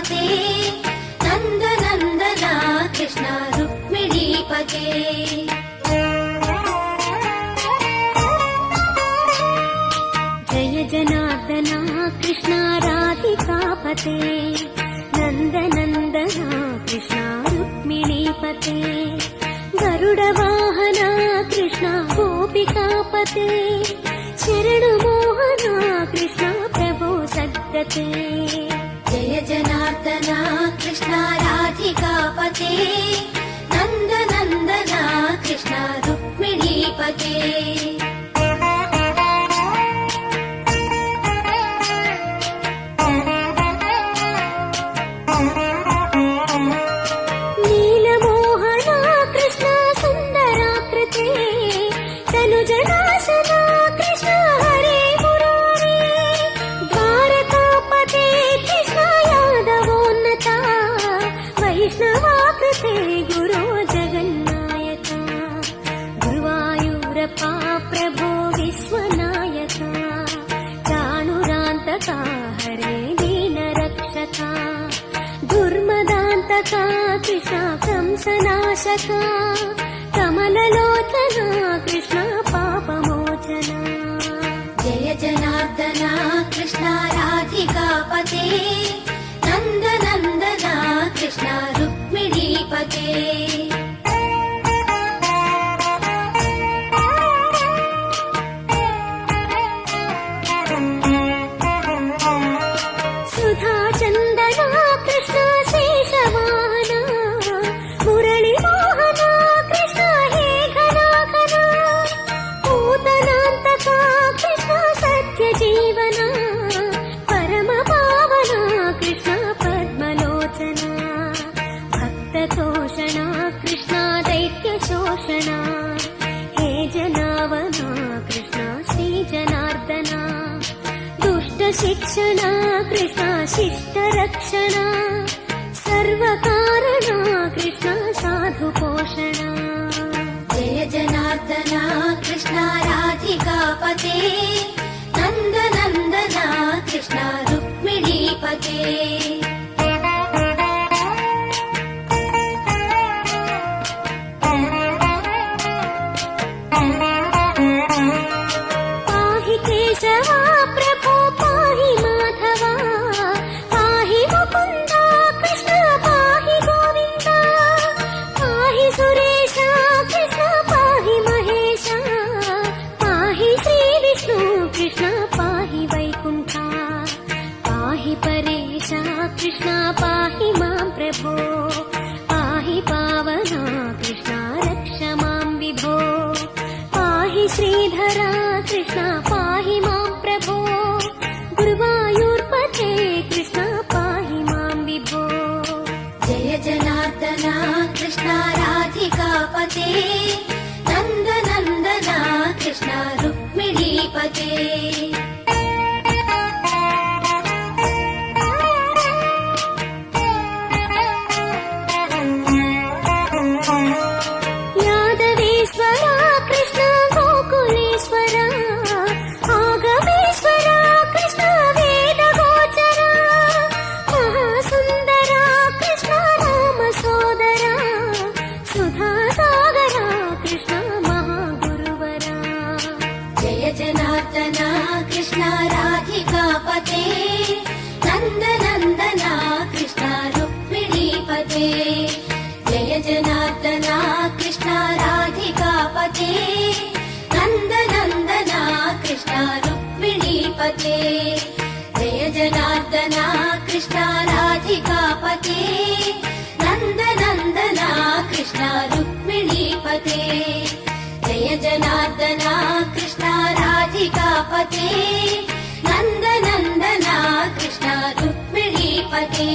राधिकापते नंद नंदना कृष्ण रुक्मिणीपते। जय जनार्दना कृष्ण राधिकापते नंद नंदना कृष्ण रुक्मिणीपते। गरुड वाहना कृष्ण गोपिकापते शरण मोहना कृष्ण प्रभो सद्गते। जय जनार्दना कृष्ण राधिकापते नंद नंदना कृष्ण रुक्मिणीपते। प्रभो विश्वनायका चाणुरान्तका हरे दीनरक्षका दुर्मदान्तका कृष्ण कंसनाशका कमललोचना कृष्ण पापमोचना। जय जनार्दना कृष्ण राधिकापते नंद नंदना कृष्ण रुक्मिणीपते। हे जनावना कृष्ण श्री जनार्दना दुष्ट शिक्षणा कृष्ण शिष्ट रक्षणा सर्वकारणा कृष्ण साधु पोषणा। जय जनार्दना कृष्ण राधिकापते नंद नंदना कृष्ण रुक्मिणीपते। कृष्ण पाहि मां प्रभो पाहि पावना कृष्ण रक्ष मां विभो पाहि श्रीधरा कृष्ण पाहि मां प्रभो गुरुवायूर्पते कृष्ण पाहि मां विभो। जय जनार्दना कृष्ण राधिकापते नंद नंदना कृष्ण रुक्मिणीपते। जनार्दना कृष्ण राधिकापते नंद नंदना कृष्ण रुक्मिणीपते। जय जनार्दना कृष्ण राधिकापते नंद नंदना कृष्ण रुक्मिणीपते। जय जनार्दना कृष्ण राधिकापते नंद नंदना कृष्ण रुक्मिणीपते। जय जनार्दना कृष्ण राधिकापते नंद नंदना कृष्ण रुक्मिणीपते।